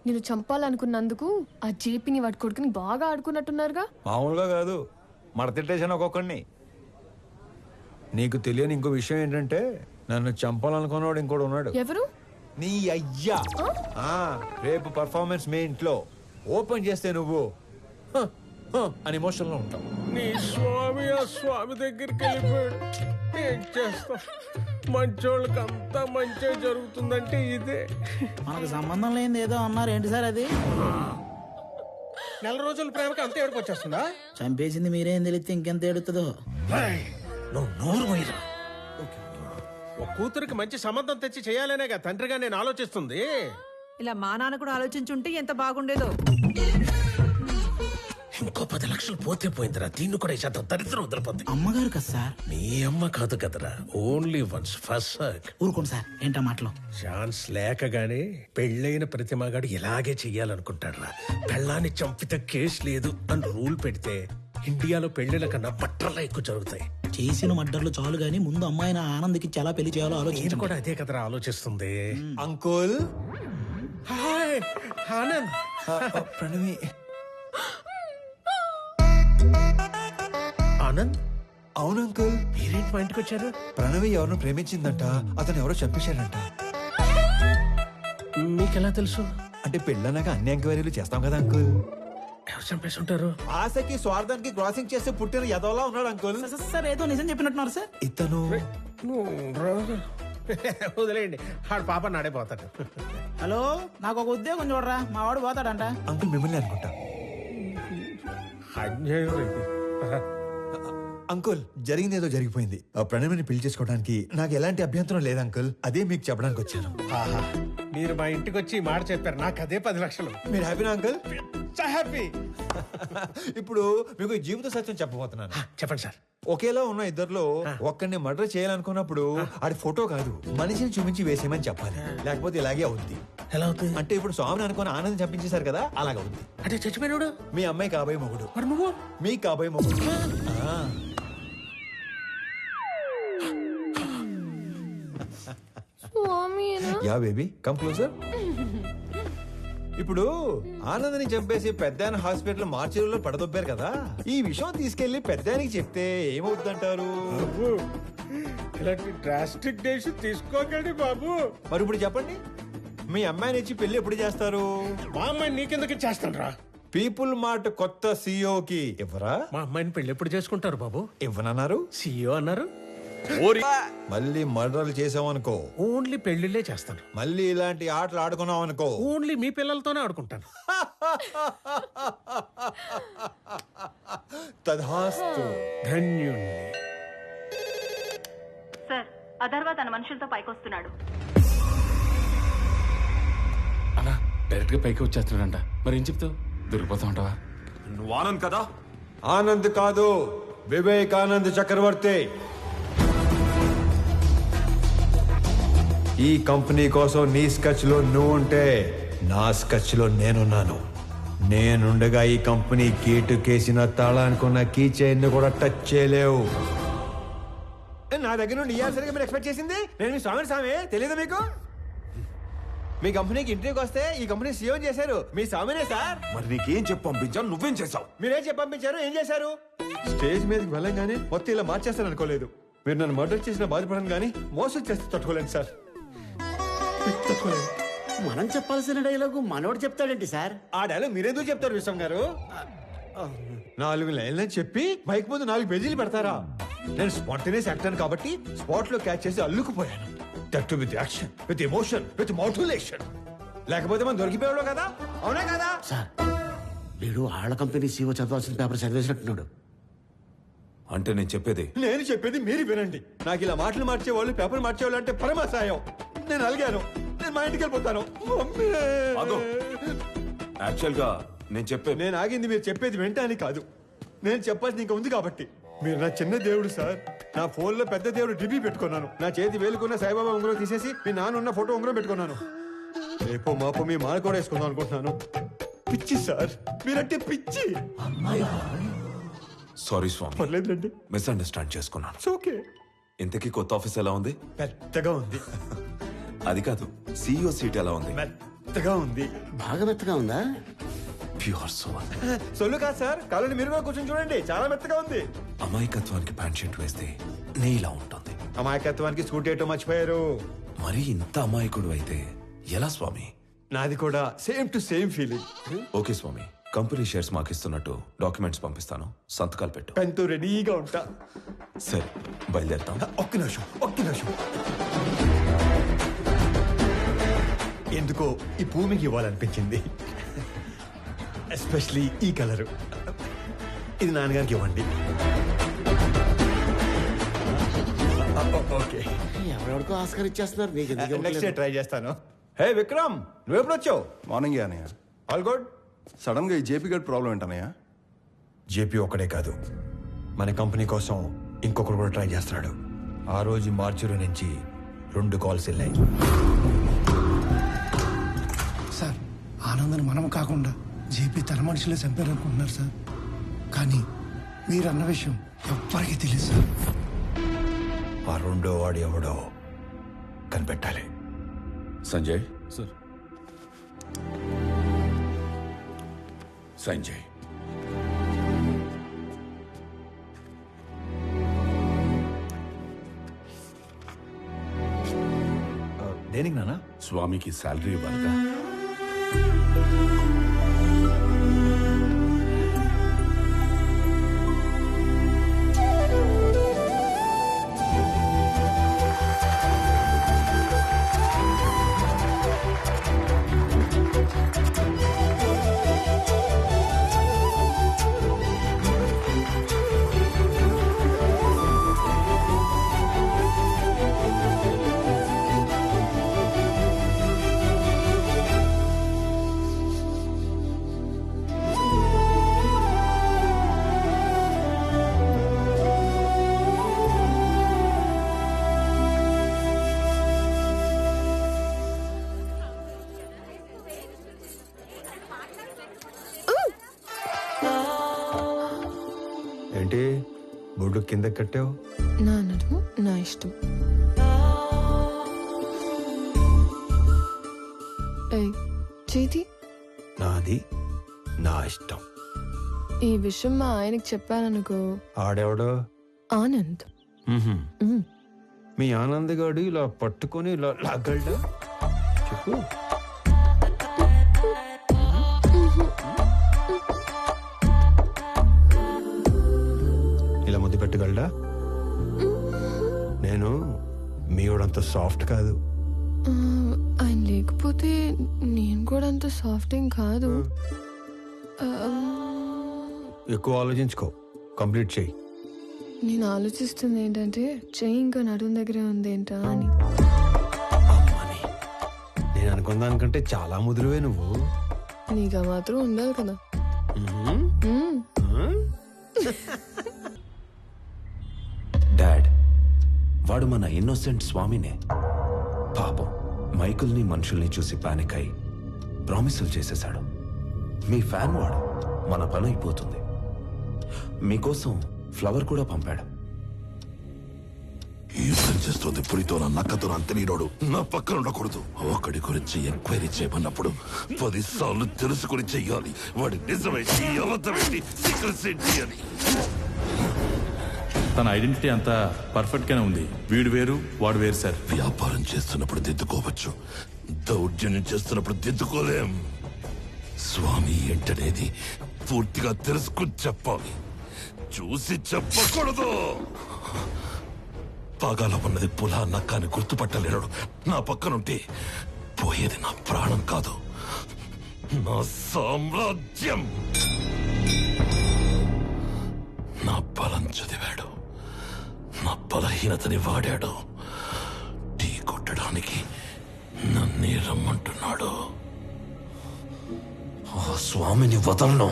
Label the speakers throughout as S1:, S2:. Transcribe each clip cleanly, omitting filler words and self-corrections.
S1: నేను చంపాలనుకున్నందుకు ఆ జేపీని వాడి కొడుకుని బాగా ఆడుకున్నట్టున్నారుగా.
S2: మామూలుగా కాదు, మడతెట్టేసాను ఒక్కొక్కడిని. నీకు తెలియని ఇంకో విషయం ఏంటంటే నన్ను చంపాలనుకున్నవాడు ఇంకోటి ఉన్నాడు.
S1: ఎవరు?
S2: నీ అయ్యా. రేపు పర్ఫార్మెన్స్ మీ ఇంట్లో ఓపెన్ చేస్తే నువ్వు అని ఎమోషన్ లో ఉంటావు.
S3: నీ స్వామి ఆ స్వామి దగ్గరికి వెళ్ళిపోయాడు. ఏం చేస్తాం, మంచోళ్ళకి అంతా మంచి జరుగుతుందంటే ఇదే.
S4: మనకు సంబంధం లేనిది ఏదో అన్నారు, ఏంటి సార్ అది?
S3: నెల రోజుల ప్రేమకి అంత ఏడుపు వచ్చేస్తుందా?
S4: చంపేసింది మీరేం తెలిస్తే ఇంకెంత ఏడుతుందో.
S3: నువ్వు నోరు పోయిరా. ఒక కూతురికి మంచి సంబంధం తెచ్చి చేయాలనేగా తండ్రిగా నేను ఆలోచిస్తుంది.
S5: ఇలా మా నాన్న కూడా ఆలోచించుంటే ఎంత బాగుండేదో.
S3: ఇంకో 10 లక్షలు పోతే పోయిందిరా. దీన్ని కూడా ఈ దరిద్రం వదిలిపోద్ది.
S4: అమ్మగారు కదా సార్?
S3: నీ అమ్మ కాదు కదరా, ఓన్లీ వన్స్ ఫస్ట్ సర్క్.
S4: ఊరుకోండి సార్, ఏంటా మాటలు?
S3: ఛాన్స్ లేకగానే పెళ్ళైన ప్రతి మగాడు ఇలాగే చెయ్యాలనుకుంటాడ్రా. పెళ్ళాన్ని చంపితే కేసు లేదు అని రూల్ పెడితే ఇండియాలో పెళ్లిల కన్నా బట్టర్లా ఎక్కువ జరుగుతాయి.
S4: చేసిన మడ్డర్లు చాలు గానీ ముందు అమ్మాయిని ఆనంద్కి ఎలా పెళ్లి చేయాలో
S3: నేను
S4: ఆలోచించు.
S3: కూడా అదే కదరా ఆలోచిస్తుంది.
S2: అంకుల్.
S3: హాయ్ ఆనంద్.
S2: ప్రణవి.
S3: ఆనంద్,
S2: అవును అంకుల్.
S3: మీరేంటి మా ఇంటికి వచ్చారు?
S2: ప్రణవి ఎవరినో ప్రేమించిందంట, అతను ఎవరో చంపేశాడంట.
S3: మీకెలా తెలుసు?
S2: అంటే పెళ్ళన్నాక అన్ని ఎంక్వైరీలు చేస్తాం కదా అంకుల్.
S3: ఎవరు చంపేసి ఉంటారు?
S2: ఆశకి స్వార్థానికి క్రాసింగ్ చేస్తే పుట్టిన యదవలా ఉన్నాడు అంకుల్.
S4: సార్ ఏదో నిజం చెప్పినట్టున్నారు సార్.
S2: ఇతను
S3: వదిలేయండి, ఆడు పాప నాడైపోతాడు.
S4: హలో, నాకు ఒక ఉద్యోగం చూడరా, మా వాడు పోతాడంట.
S2: అంకుల్ మిమ్మల్ని అనుకుంటా.
S3: అన్యాయం ఇది.
S2: అంకుల్ జరిగింది ఏదో జరిగిపోయింది. ఆ ప్రణవిని పెళ్లి చేసుకోవడానికి నాకు ఎలాంటి అభ్యంతరం లేదు అంకుల్. అదే మీకు చెప్పడానికి వచ్చాను.
S3: ఆహా, మీరు మా ఇంటికి వచ్చి ఈ మాట చెప్పారు, నాకు అదే 10 లక్షలు.
S2: మీరు హ్యాపీనా అంకుల్?
S3: హ్యాపీ.
S2: ఇప్పుడు మీకు ఈ జీవిత సత్యం చెప్పబోతున్నాను.
S3: చెప్పండి సార్.
S2: ఒకేలా ఉన్న ఇద్దర్లో ఒక్కడిని మర్డర్ చేయాలనుకున్నప్పుడు ఆడి ఫోటో కాదు, మనిషిని చూపించి వేసేయమని చెప్పాలి. లేకపోతే ఇలాగే అవుద్ది.
S3: ఎలా అవుతుంది?
S2: అంటే ఇప్పుడు స్వామిని అనుకుని ఆనందం చంపించేశారు కదా, అలాగ అవుద్ది.
S3: అంటే చచ్చిపోయినాడు
S2: మీ అమ్మాయి కాబోయే మొగుడు,
S3: మరి నువ్వు
S2: మీ కాబోయే మొగుడు. Yeah baby, come closer. ఇప్పుడు ఆనందని చంపేసి పెద్దాయన హాస్పిటల్ మార్చిలో పడదొబ్బారు కదా, ఈ విషయం తీసుకెళ్లి పెద్దాయనికి చెప్తే ఏమవుతుందంటారు?
S3: ఇలాంటి డ్రాస్టిక్ డెసిషన్ తీసుకోకండి బాబు.
S2: మరి ఇప్పుడు చెప్పండి, మీ అమ్మాయిని ఇచ్చి పెళ్లి ఎప్పుడు చేస్తారు?
S3: మా అమ్మాయిని నీకెందుకు ఇచ్చేస్తాను రా.
S2: పీపుల్ మార్ట్ కొత్త సీఈఓకి ఇవ్వరా?
S3: మా అమ్మాయిని పెళ్లి ఎప్పుడు చేసుకుంటారు బాబు?
S2: ఇవ్వనన్నారు.
S3: సీఈఓ అన్నారు.
S2: మళ్ళీ మర్డర్లు చేసామనుకో,
S3: ఓన్లీ పెళ్లిళ్ళే చేస్తాను.
S2: మళ్ళీ ఇలాంటి ఆటలు ఆడుకున్నాం అనుకో,
S3: ఓన్లీ మీ పిల్లలతోనే ఆడుకుంటాను.
S2: తధాస్తు.
S3: ధన్యుణ్ణి.
S6: సార్, అథర్వ తన మనుషులతో పైకొస్తున్నాడు.
S7: అలా డైరెక్ట్ గా పైకి వచ్చేస్తున్నాడంట. మరి ఏం చెప్తావు? దొరికిపోతా ఉంటావా?
S8: నువ్వు ఆనంద్ కదా?
S2: ఆనంద్ కాదు, వివేకానంద్ చక్రవర్తి. ఈ కంపెనీ కోసం నీ స్కెచ్ లో నువ్వు ఉంటే నా స్కెచ్ లో నేనున్నాను. నేనుండగా ఈ కంపెనీ గేటు కేసిన తాళానుకున్న కీ చైన్ కూడా టచ్ చేయలేవు. నా దగ్గర నుండి సరిగా మీరు ఎక్స్పెక్ట్ చేసింది? నేను మీ స్వామి తెలియదు మీకు? మీ కంపెనీకి ఇంటర్వ్యూకి వస్తే ఈ కంపెనీ సీఎం చేశారు మీ స్వామినే సార్.
S8: మరి నీకేం చెప్పి పంపించాను, నువ్వేం చేసావు?
S2: మీరేం చెప్పి పంపించారు, ఏం చేశారు? స్టేజ్ మీదకి వెళ్ళంగానే మొత్తం ఇలా మార్చేస్తారు అనుకోలేదు. మీరు నన్ను మర్డర్ చేసిన బాధపడను కానీ మోసం చేస్తే తట్టుకోలేను సార్.
S9: మనం చెప్పాల్సిన డైలాగు మనోడు చెప్తాడేంటి సార్?
S2: ఆ డైలాగ్ మీరెందుకు చెప్తారు విశ్వం గారు? 4 లైన్లని చెప్పి మైక్ ముందు 4 పేజీలు పెడతారా? నేను స్పాంటేనియస్ యాక్టర్ కాబట్టి స్పాట్ లో క్యాచ్ చేసి అల్లుకుపోయాను. That to with action, with emotion, with motivation. లేకపోతే మనం దొరికిపోయాడు కదా, అవునా కదా?
S9: సార్, వీడు ఆళ్ళ కంపెనీ సీఓ చదవాల్సిన పేపర్ చదివేసినట్టున్నాడు.
S8: అంటే నేను
S2: చెప్పేది మీరు వినండి. నాకు ఇలా మాటలు మార్చేవాళ్ళు, పేపర్ మార్చేవాళ్ళు అంటే పరమాసాయం. నేను అలిగాను, నేను మా ఇంటికి వెళ్ళిపోతాను.
S8: యాక్చువల్ గా
S2: నేను ఆగింది మీరు చెప్పేది వింటానికి కాదు, నేను చెప్పాల్సింది ఇంకా ఉంది కాబట్టి. మీరు నా చిన్న దేవుడు సార్. నా ఫోన్ లో పెద్ద దేవుడు డిబి పెట్టుకున్నాను. నా చేతి వేలుకున్న సాయిబాబా ఉంగరం తీసేసి మీ నాన్న ఉన్న ఫోటో ఉంగరం పెట్టుకున్నాను. రేపో మాపో మీ మాల కూడా వేసుకుందాం అనుకుంటున్నాను. పిచ్చి సార్, మీరంటే పిచ్చి.
S8: సారీ స్వామి,
S2: పర్లేదండి,
S8: మిస్అండర్స్టాండ్ చేసుకున్నాను.
S2: ఓకే.
S8: ఇంతకీ కొత్త ఆఫీస్ ఎలా ఉంది?
S2: పెద్దగా ఉంది.
S8: అది కాదు, సీఈఓ సీట్ ఎలా ఉంది?
S2: మెత్తగా ఉంది.
S9: బాగా మెత్తగా ఉందా?
S8: Pure soul.
S2: సొల్లు కాదు సార్, కావాలంటే మీరు కూడా కూర్చొని చూడండి, చాలా మెత్తగా ఉంది.
S8: అమాయకత్వానికి ప్యాంట్ షర్ట్ వేస్తే నీలా ఉంటుంది.
S2: అమాయకత్వానికి స్కూటీ ఏటో మర్చిపోయారు.
S8: మరి ఇంత అమాయకుడు అయితే ఎలా స్వామి?
S2: నాది కూడా same to same feeling.
S8: Okay స్వామి, కంపెనీ షేర్స్ మాకు ఇస్తున్నట్టు డాక్యుమెంట్స్ పంపిస్తాను, సంతకాలు పెట్టు.
S2: పెన్తో రెడీగా ఉంటా.
S8: సరే బయలుదేరుతాం.
S2: ఒక్క నిమిషం. ఎందుకో ఈ భూమికి ఇవ్వాలనిపించింది, ఎస్పెషలీ ఈ కలరు. ఇది నాన్నగారికి ఇవ్వండి. ఓకే,
S9: ఎవరెవరికో ఆస్కార్ ఇచ్చేస్తున్నారు, నీకు ఎందుకు
S2: నెక్స్ట్ డే
S9: ఇవ్వట్లేదు?
S2: ట్రై చేస్తాను. హే విక్రమ్, నువ్వెప్పుడు వచ్చావు?
S10: మార్నింగ్ అనయ్య.
S2: All good.
S10: సడన్ గా ఈ జేపీ గడ్ ప్రాబ్లం ఏంటనయ్య?
S2: జేపీ ఒక్కడే కాదు, మన కంపెనీ కోసం ఇంకొకరు కూడా ట్రై చేస్తున్నాడు. ఆ రోజు మార్చురు నుంచి 2 కాల్స్ వెళ్ళాయి.
S11: సార్, ఆనందని మనం కాకుండా జేపీ తన మనుషులే చంపారనుకుంటున్నారు సార్. కానీ మీరన్న విషయం ఎవ్వరికీ తెలియదు సార్.
S2: ఆ 2వ వాడు ఎవడో కనిపెట్టాలి.
S7: సంజయ్ సార్. సంజయ్,
S2: దేనికి నాన్న?
S7: స్వామికి శాలరీ ఇవ్వాలిగా.
S2: ఏంటి బొడ్డు కింద కట్టావు?
S1: నా నడుము నా ఇష్టం. ఏయ్, చేతి.
S2: నాది నా ఇష్టం.
S1: ఈ విషయం మా ఆయనకి చెప్పాననుకో.
S2: ఆడెవడో?
S1: ఆనంద్. మ్.
S2: మీ ఆనంద్ గాడు ఇలా పట్టుకొని ఇలా లాగలడా? చెప్పు. ఇలా ముద్దు పెట్టగలడా? నేను మీవాడంత సాఫ్ట్ కాదు.
S1: ఆయన లేకపోతే నేను కూడా అంత సాఫ్ట్ ఏం కాదు.
S2: ఎక్కువ ఆలోచించుకో, కంప్లీట్ చెయ్యి.
S1: నేను ఆలోచిస్తుంది ఏంటంటే చెయ్యి ఇంకా నడుము దగ్గరే ఉంది ఏంటా అని.
S2: అమ్మని, నేను అనుకున్న దానికంటే చాలా ముదురువే నువ్వు.
S1: నీకు ఆ మాత్రం ఉండాలి కదా.
S8: డాడ్, వాడు మన ఇన్నోసెంట్ స్వామినే. పాపం మైకుల్ని మనుషుల్ని చూసి పానిక్ అయి ప్రామిసులు చేసేశాడు. మీ ఫ్యాన్ వాడు, మన పని అయిపోతుంది. మీకోసం ఫ్లవర్ కూడా పంపాడు.
S12: యుద్ధం చేస్తుంది పులితో నక్కతో అంతనీరోడు నా పక్కన ఉండకూడదు. ఒకడి గురించి ఎంక్వైరీ చేయమన్నప్పుడు 10 సార్లు తెలుసుకుని చెయ్యాలి. వాడి నిజమేంటి, అబద్ధమేంటి, సీక్రెట్స్ ఏంటి అని.
S13: తన ఐడెంటిటీ అంతా పర్ఫెక్ట్ గానే ఉంది. వీడు వేరు వాడు వేరు సార్.
S12: వ్యాపారం చేస్తున్నప్పుడు దిద్దుకోవచ్చు, దౌర్జన్యం చేస్తున్నప్పుడు దిద్దుకోలేం. స్వామి ఏంటనేది పూర్తిగా తెలుసుకుని చెప్పాలి, చూసి చెప్పకూడదు. పాగాలో ఉన్నది పులా నక్కాని గుర్తుపట్టలేడు. నా పక్కనుంటే పోయేది నా ప్రాణం కాదు, నా సామ్రాజ్యం. నా బలం చదివాడు, నా బలహీనతని వాడాడు. టీ కొట్టడానికి నన్నే రమ్మంటున్నాడు.
S8: ఆ స్వామిని వదలను.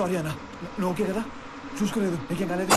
S2: సారీ అన్న, నువ్వు ఓకే కదా? చూసుకోలేదు, నీకేం కాలేదు?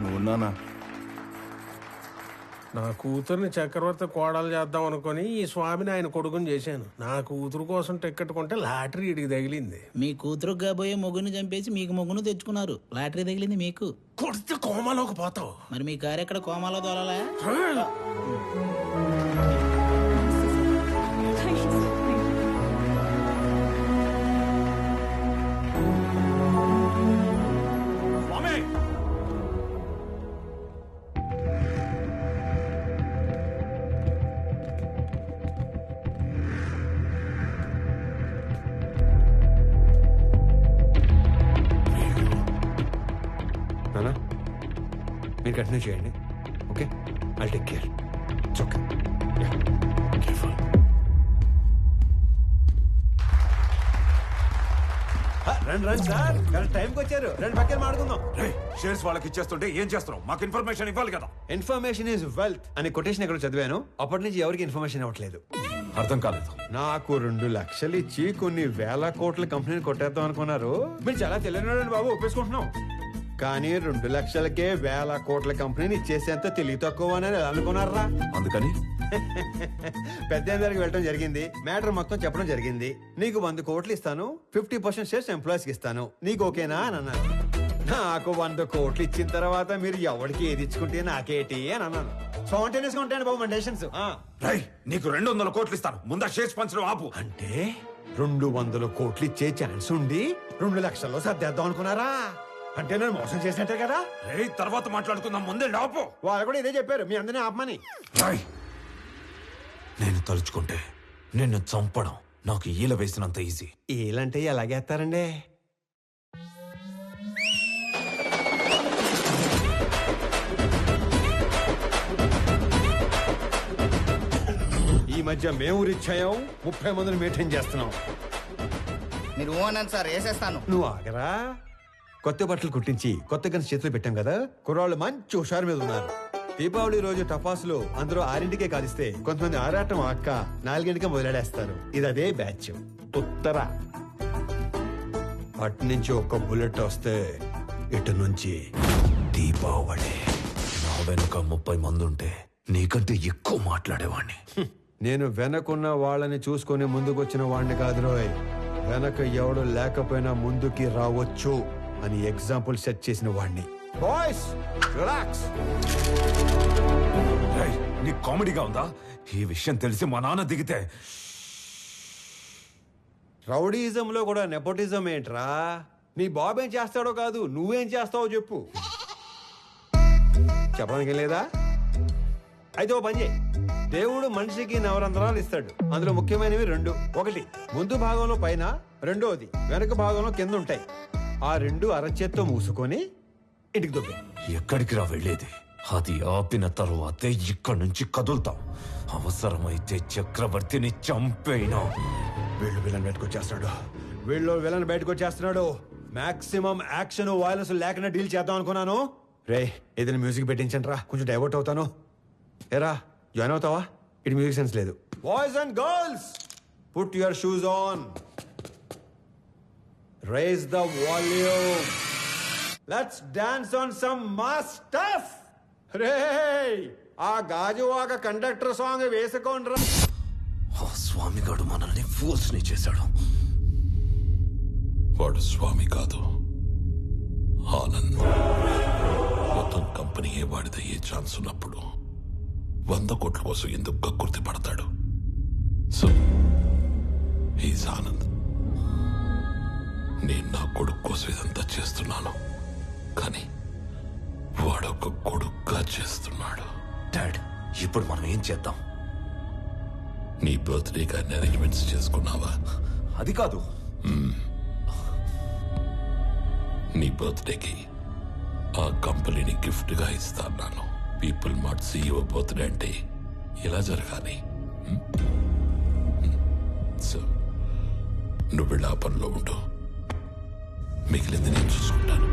S10: నువ్వున్నానా?
S3: నా కూతుర్ని చక్రవర్తి కోడలు చేద్దాం అనుకుని ఈ స్వామిని ఆయన కొడుకుని చేశాను. నా కూతురు కోసం టికెట్ కొంటే లాటరీ ఇడికి తగిలింది.
S4: మీ కూతురు కాబోయే మొగ్గుని చంపేసి మీకు మొగ్గును తెచ్చుకున్నారు. లాటరీ తగిలింది మీకు.
S3: కొడితే కోమాలోకి పోతావు.
S4: మరి మీ కారు ఎక్కడ కోమాలో తోలాలా?
S2: మీరు కంటిన్యూ చేయండి, okay? I'll take care. It's okay. Careful. రండి సార్, కరెక్ట్ టైంకి వచ్చారు. రెండు పక్కన మాడుకుందాం.
S8: షేర్స్ వాళ్ళకి ఇచ్చేస్తుంటే ఏం చేస్తున్నావు? మాకు ఇన్ఫర్మేషన్ ఇవ్వాలి కదా.
S2: ఇన్ఫర్మేషన్ ఈజ్ వెల్త్ అని కొటేషన్ ఎక్కడ చదివాను. అప్పటి నుంచి ఎవరికి ఇన్ఫర్మేషన్ ఇవ్వట్లేదు.
S8: అర్థం కాలేదు.
S2: నాకు 2 లక్షలు ఇచ్చి కొన్ని వేల కోట్ల కంపెనీని కొట్టేద్దాం అనుకున్నారు. మీరు చాలా తెలియనాడండి బాబు, ఒప్పేసుకుంటున్నాం. కానీ 2 లక్షలకే వేల కోట్ల కంపెనీని ఇచ్చేసేంత తెలివి తక్కువ అని అనుకున్నారా?
S8: అందుకని
S2: పెద్ద దగ్గరికి వెళ్ళడం జరిగింది. మ్యాటర్ మొత్తం చెప్పడం జరిగింది. నీకు 100 కోట్లు ఇస్తాను, 50% షేర్స్ ఎంప్లాయీస్కి ఇస్తాను, నీకు ఓకేనా అని అన్నాను. నాకు 100 కోట్లు ఇచ్చిన తర్వాత మీరు ఎవరికి ఏది ఇచ్చుకుంటే నాకేటి అని అన్నాను. స్పాంటేనియస్ గా ఉంటాయండి బాబు మన డెసిషన్స్.
S8: నీకు 200 కోట్లు ఇస్తాను, ముందా షేర్స్ పంచడం ఆపు.
S2: అంటే 200 కోట్లు ఇచ్చే ఛాన్స్ ఉండి 2 లక్షల్లో సర్దేద్దాం అనుకున్నారా? అంటే నేను మోసం చేసినట్టే కదా.
S8: తర్వాత మాట్లాడుకుందాం, ముందే ఆపు.
S2: వాళ్ళు కూడా ఇదే చెప్పారు, మీ అందరినీ ఆపమని.
S8: నేను తలుచుకుంటే నిన్ను చంపడం నాకు ఈల వేసినంత ఈజీ.
S2: ఈలంటే ఎలాగేస్తారండి? ఈ మధ్య మేము రిచ్ అయ్యాం, 30 మందిని మెయింటైన్ చేస్తున్నాం.
S14: మీరు అన్నాను సార్, వేసేస్తాను.
S2: నువ్వు ఆగరా. కొత్త బట్టలు కుట్టించి కొత్త గన్స్ చేతులు పెట్టాం కదా, కుర్రాళ్ళు మంచి హుషారు మీద ఉన్నారు. దీపావళి రోజు టపాసులు అందరూ 6ంటికే కాలిస్తే కొంతమంది ఆరాటం అక్క 4ంటికే మొదలెడేస్తారు. ఇది అదే బ్యాచ్. ఉత్తర అటు నుంచి ఒక్క బుల్లెట్ వస్తే ఇటు నుంచి దీపావళి.
S8: నా వెనుక 30 మంది ఉంటే నీకంటే ఎక్కువ మాట్లాడేవాణ్ణి.
S2: నేను వెనకున్న వాళ్ళని చూసుకొని ముందుకొచ్చిన వాడిని కాదు రోయ్. వెనక ఎవడు లేకపోయినా ముందుకి రావచ్చు అని ఎగ్జాంపుల్ సెట్ చేసిన వాడిని. Boys relax.
S8: నీకు కామెడీగా ఉందా? ఈ విషయం తెలిసి మా నాన్న దిగితే.
S2: రౌడీజంలో కూడా నెపోటిజం ఏంట్రా? నీ బాబు ఏం చేస్తాడో కాదు, నువ్వేం చేస్తావో చెప్పు. చెప్పడానికి లేదా? అయితే ఓ పని చేయి. దేవుడు మనిషికి నవరంధ్రాలు ఇస్తాడు. అందులో ముఖ్యమైనవి 2. ఒకటి ముందు భాగంలో పైన, రెండోది వెనక భాగంలో కింద ఉంటాయి. ఆ 2 అరచేత్తో మూసుకొని ఇంటికి దొబ్బే.
S8: ఎక్కడికి రా వెళ్ళేది? అది ఆపిన తరువాతే ఇక్కడి నుంచి కదులుతాం. అవసరమైతే చక్రవర్తిని చంపేనా.
S2: వీళ్ళు విలన్ బయటకు వచ్చేస్తున్నాడు. మాక్సిమం యాక్షన్ వైలెన్స్ లేకుండా డీల్ చేద్దాం అనుకున్నాను. రే ఏదైనా మ్యూజిక్ పెట్టించండి రా, కొంచెం డైవర్ట్ అవుతాను. ఏరా జాయిన్ అవుతావా? ఇటు మ్యూజిక్ సెన్స్ లేదు. Boys and girls, put your shoes on, rise the volume, let's dance on some mass stuff. రే ఆ గాజువాక కండక్టర్ సాంగ్ వేసుకోండి రా.
S8: ఆ స్వామిగాడు మనల్ని ఫూల్స్ ని చేశాడు.
S12: వాడు స్వామి కాదు, ఆనంద్. మొత్తం కంపెనీయే వాడిదయ్యే ఛాన్స్ ఉన్నప్పుడు 100 కోట్ల కోసం ఎందుకు కక్కుర్తి పడతాడు? So he's Anand. నేను నా కొడుకు కోసం ఇదంతా చేస్తున్నాను, కానీ వాడొక కొడుకుగా చేస్తున్నాడు.
S8: డాడ్, ఇప్పుడు మనం ఏం చేద్దాం?
S12: నీ బర్త్డే కానీ అరేంజ్మెంట్స్ చేసుకున్నావా?
S8: అది కాదు.
S12: నీ బర్త్డేకి ఆ కంపెనీని గిఫ్ట్ గా ఇస్తాను. పీపుల్ మార్ట్ CEO బర్త్డే అంటే ఇలా జరగాలి. సో నువ్వు వెళ్ళి ఆ పనిలో ఉండు, మిగిలింది నేను చూసుకుంటాను.